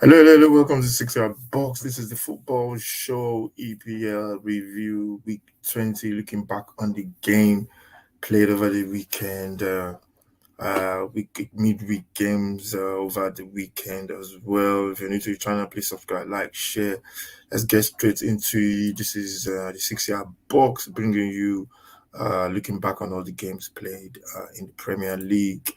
Hello, welcome to 6 Yard Box. This is the football show EPL review week 20, looking back on the game played over the weekend, midweek games over the weekend as well. If you're new to the channel, please subscribe, like, share. Let's get straight into it. This is the 6 Yard Box, bringing you looking back on all the games played in the Premier League.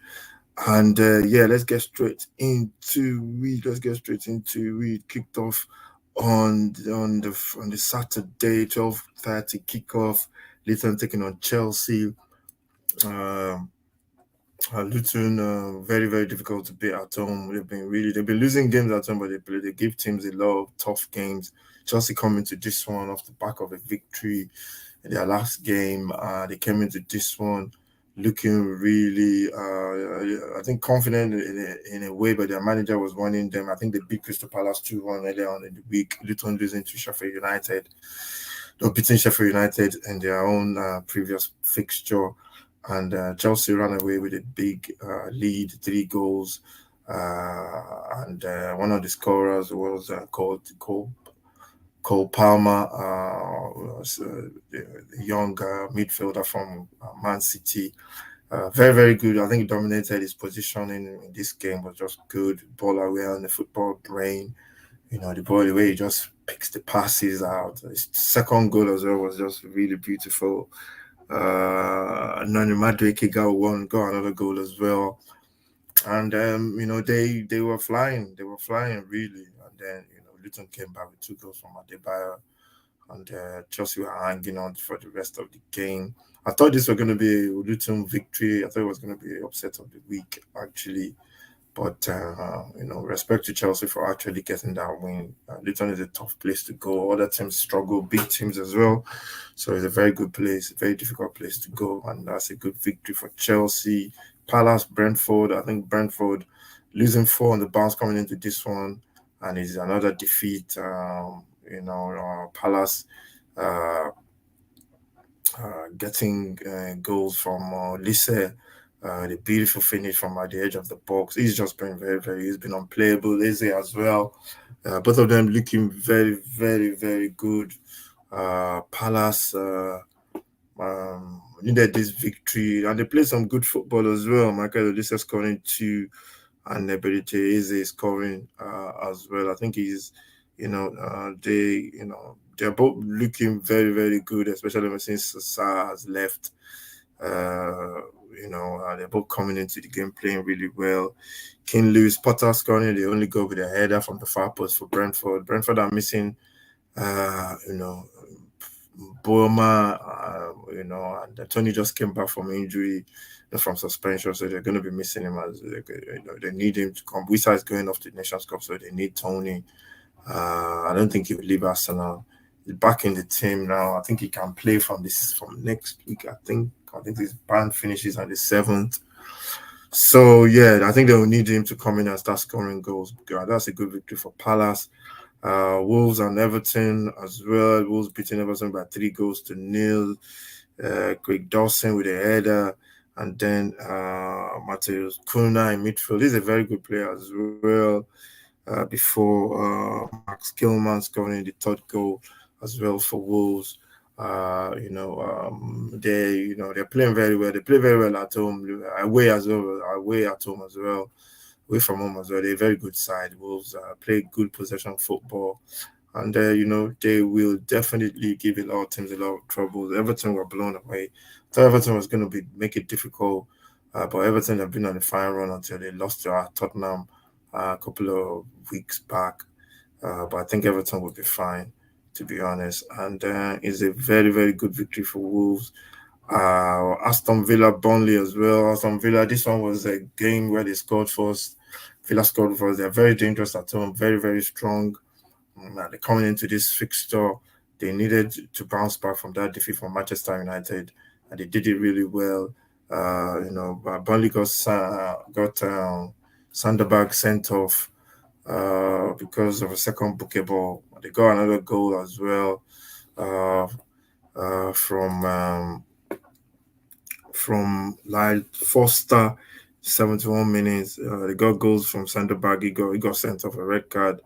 And let's get straight into it. Kicked off on the Saturday 12:30 kickoff. Luton taking on Chelsea. Luton very difficult to beat at home. They've been losing games at home, but they give teams a lot of tough games. Chelsea coming to this one off the back of a victory in their last game. They came into this one looking really, I think, confident in a way, but their manager was warning them. I think they beat Crystal Palace 2-1 earlier on in the week. Luton losing to Sheffield United. They're beating Sheffield United in their own previous fixture. And Chelsea ran away with a big lead, 3 goals. And one of the scorers was called Cole Palmer, the young midfielder from Man City. Very good. I think he dominated his position in this game, was just good. Ball aware on the football brain. The way he just picks the passes out. His second goal as well was just really beautiful. Nani Madueke got another goal as well. And they were flying. They were flying really. And then Luton came back with 2 goals from Adebayo, and Chelsea were hanging on for the rest of the game. I thought this was going to be a Luton victory. I thought it was going to be an upset of the week, actually. But, respect to Chelsea for actually getting that win. Luton is a tough place to go. Other teams struggle, big teams as well. So it's a very good place, a very difficult place to go. And that's a good victory for Chelsea. Palace, Brentford. I think Brentford losing 4 on the bounce coming into this one. And it's another defeat. Palace getting goals from Lisse. The beautiful finish from at the edge of the box. He's just been he's been unplayable. Eze as well. Both of them looking very good. Palace needed this victory, and they played some good football as well. Michael Olise scoring 2, and Berite Eze scoring as well. I think he's, they're both looking very good, especially since Sasa has left. They're both coming into the game playing really well. King Lewis Potter scoring the only goal with a header from the far post for Brentford. Brentford are missing, Bourma, and Tony just came back from injury, from suspension, so they're going to be missing him as they need him to come. Wisa is going off to the Nations Cup, so they need Tony. I don't think he will leave Arsenal. He's back in the team now. I think he can play from next week. I think his ban finishes on the 7th. So yeah, I think they will need him to come in and start scoring goals. That's a good victory for Palace. Wolves and Everton as well. Wolves beating Everton by 3-0. Craig Dawson with a header, and then Mateus Cunha in midfield. He's a very good player as well. Before Max Gilman scoring the 3rd goal as well for Wolves. They're playing very well. They play very well at home, away at home as well. Away from home as well. They're a very good side. Wolves play good possession football. And, they will definitely give a lot of teams a lot of trouble. Everton were blown away. I thought Everton was going to make it difficult. But Everton have been on a fine run until they lost to Tottenham a couple of weeks back. But I think Everton will be fine, to be honest. And it's a very good victory for Wolves. Aston Villa, Burnley as well. Aston Villa, this one was a game where they scored first. Villa scored first. They're very dangerous at home, very strong. They're coming into this fixture. They needed to bounce back from that defeat from Manchester United, and they did it really well. Burnley got Sanderberg sent off because of a second bouquet ball. They got another goal as well from Lyle Foster 71 minutes. They got goals from centre back. He got sent off a red card,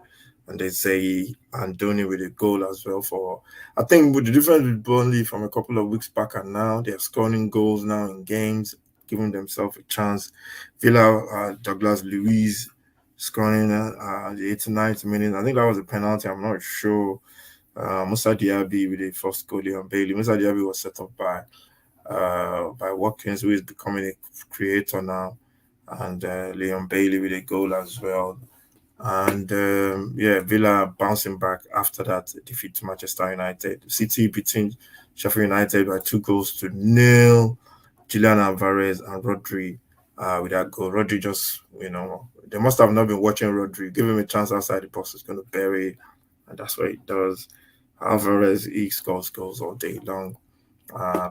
and they say Andoni with a goal as well. For I think with the difference with Burnley from a couple of weeks back and now, they're scoring goals now in games, giving themselves a chance. Villa, Douglas Luiz scoring the 89th minute. I think that was a penalty. I'm not sure. Musa Diaby with the first goal on Bailey. Musa Diaby was set up by Watkins, who is becoming a creator now, and Leon Bailey with a goal as well. And yeah, Villa bouncing back after that defeat to Manchester United. City beating Sheffield United by 2 goals to nil. Julian Alvarez and Rodri with that goal. Rodri just, they must have not been watching Rodri. Give him a chance outside the box, he's going to bury it. And that's what he does. Alvarez, he scores goals all day long.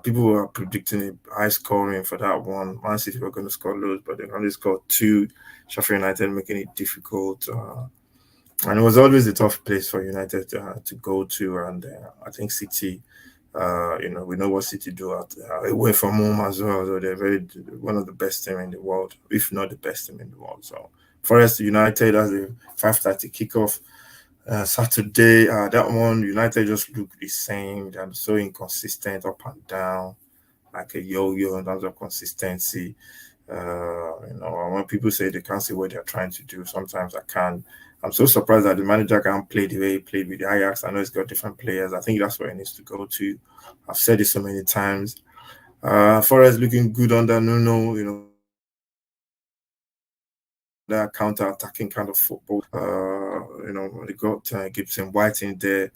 People were predicting a high scoring for that one. Man City were going to score loads, but they only scored two. Sheffield United making it difficult. And it was always a tough place for United to go to. And I think City, we know what City do away from home as well. So they're very one of the best team in the world, if not the best team in the world. So Forest United has a 5:30 kickoff Saturday. That one United just look the same. They're so inconsistent up and down, like a yo-yo in terms of consistency. When people say they can't see what they're trying to do, sometimes I can. I'm so surprised that the manager can't play the way he played with the Ajax. I know he's got different players. I think that's where he needs to go to. I've said it so many times. Forest looking good under Nuno, that counter-attacking kind of football. They got Gibson White in there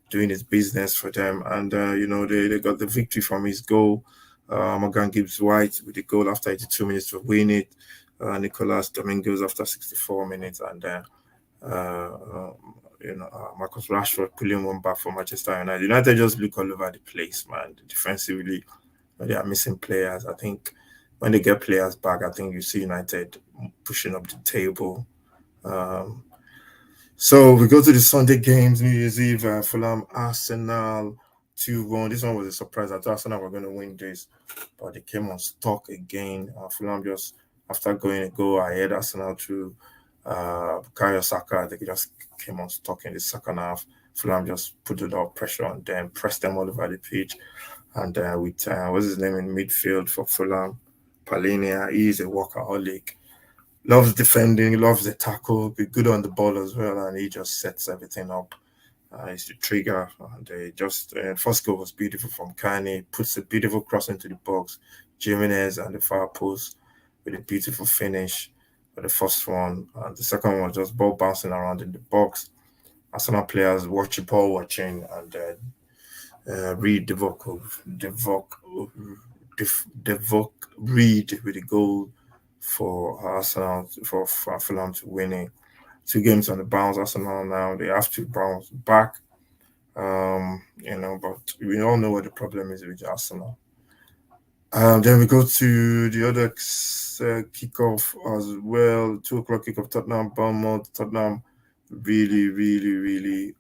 doing his business for them, and they got the victory from his goal. Morgan Gibbs White with the goal after 82 minutes to win it. Nicolas Domingos after 64 minutes, and Marcus Rashford pulling one back for Manchester United. United just look all over the place, man. Defensively, they are missing players. I think when they get players back, I think you see United pushing up the table. Um, so we go to the Sunday games, New Year's Eve, Fulham, Arsenal 2-1. This one was a surprise. I thought Arsenal were going to win this, but they came on stock again. Fulham just, after going a goal ahead, Arsenal to Bukayo Saka, they just came on stock in the second half. Fulham just put a lot of pressure on them, pressed them all over the pitch. And with, what's his name in midfield for Fulham? Palhinha, he's a workaholic, loves defending, loves the tackle, be good on the ball as well, and he just sets everything up. He's the trigger. And they just first goal was beautiful from Kane, puts a beautiful cross into the box. Jimenez and the far post with a beautiful finish for the first one. The second one was just ball bouncing around in the box. Arsenal players ball watching, and read Devok Reed with a goal for Arsenal for Fulham to winning. 2 games on the bounce. Arsenal now they have to bounce back. But we all know what the problem is with Arsenal. Then we go to the other kickoff as well. 2 o'clock kickoff. Tottenham, Bournemouth. Tottenham really, really, really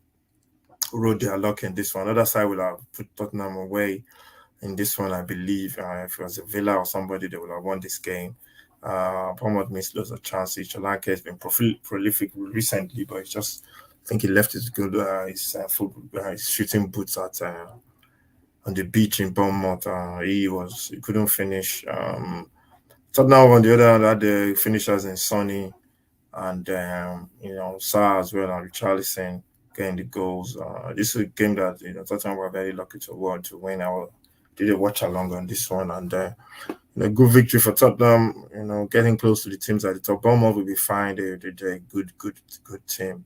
rode their luck in this one. Other side will have put Tottenham away in this one, I believe. If it was a Villa or somebody, they would have won this game. Bournemouth missed loads of chances. Solanke has been prolific recently, but it's just, I think he left his shooting boots at on the beach in Bournemouth. He couldn't finish. Tottenham on the other hand had the finishers in Sonny and Sarr as well, and Richarlison getting the goals. This is a game that Tottenham were very lucky to win. Did a watch along on this one, and good victory for Tottenham. Getting close to the teams at the top. Bournemouth will be fine. They're a good team.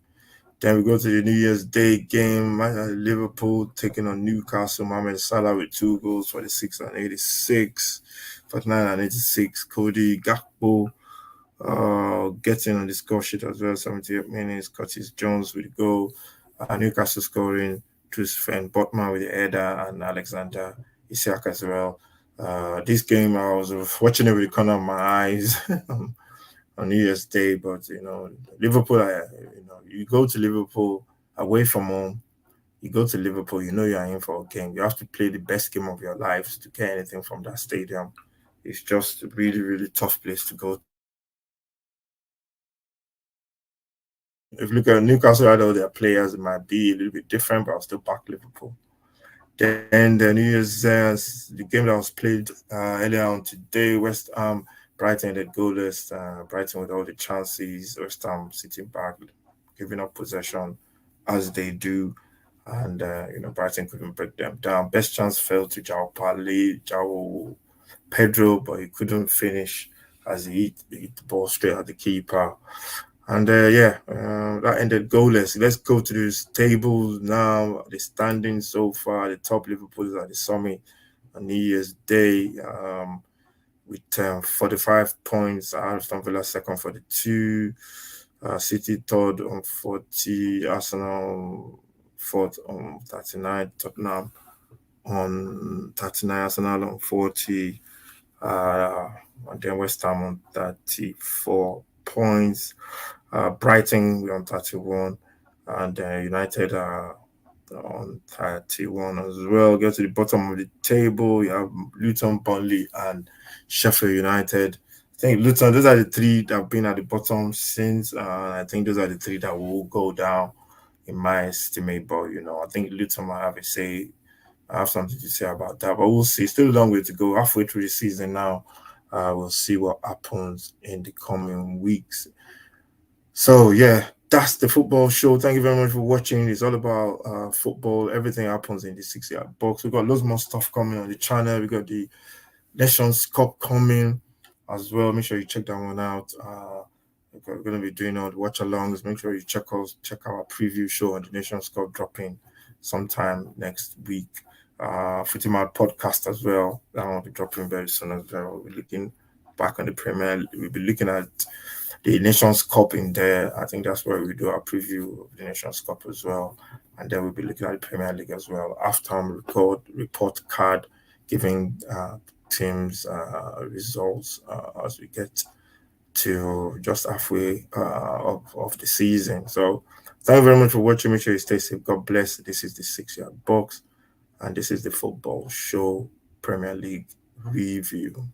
Then we go to the New Year's Day game. Liverpool taking on Newcastle. Mohamed Salah with 2 goals for the 6 and 86, 49 and 86. Cody Gakpo getting on the score sheet as well. 78 minutes. Curtis Jones with a goal. Newcastle scoring. Trussfen Botman with the header, and Alexander Isak as well. This game, I was watching it with the corner of my eyes on New Year's Day, but Liverpool, you go to Liverpool away from home, you go to Liverpool, you're in for a game. You have to play the best game of your lives to get anything from that stadium. It's just a really, really tough place to go If you look at Newcastle, I know their players, it might be a little bit different, but I'll still back Liverpool. Then the New Year's, the game that was played earlier on today, West Ham, Brighton ended goalless. Brighton with all the chances, West Ham sitting back, giving up possession as they do. And, Brighton couldn't break them down. Best chance fell to Jao Pedro, but he couldn't finish as he hit the ball straight at the keeper. And that ended goalless. Let's go to this table now. The standings so far: the top Liverpool is at the summit on New Year's Day with 45 points. Aston Villa second for the two. City third on 40. Arsenal fourth on 39. Tottenham on 39. Arsenal on 40. Uh, and then West Ham on 34 points. Brighton we're on 31, and United are on 31 as well. Get to the bottom of the table. You have Luton, Burnley, and Sheffield United. I think Luton, those are the three that have been at the bottom since. I think those are the three that will go down in my estimate. But I think Luton might have a say. I have something to say about that, but we'll see. Still a long way to go. Halfway through the season now. We'll see what happens in the coming weeks. So yeah, that's the football show. Thank you very much for watching. It's all about football. Everything happens in the 6 yard box. We've got loads more stuff coming on the channel. We got the Nations Cup coming as well. Make sure you check that one out. We're going to be doing all the watch alongs. Make sure you check our preview show on the Nations Cup dropping sometime next week. Footy Mad podcast as well. That will be dropping very soon as well. We'll be looking back on the Premier. We'll be looking at the Nations Cup in there. I think that's where we do our preview of the Nations Cup as well. And then we'll be looking at the Premier League as well. Halftime report card giving teams results as we get to just halfway of the season. So thank you very much for watching. Make sure you stay safe. God bless. This is the 6 yard box, and this is the football show Premier League review.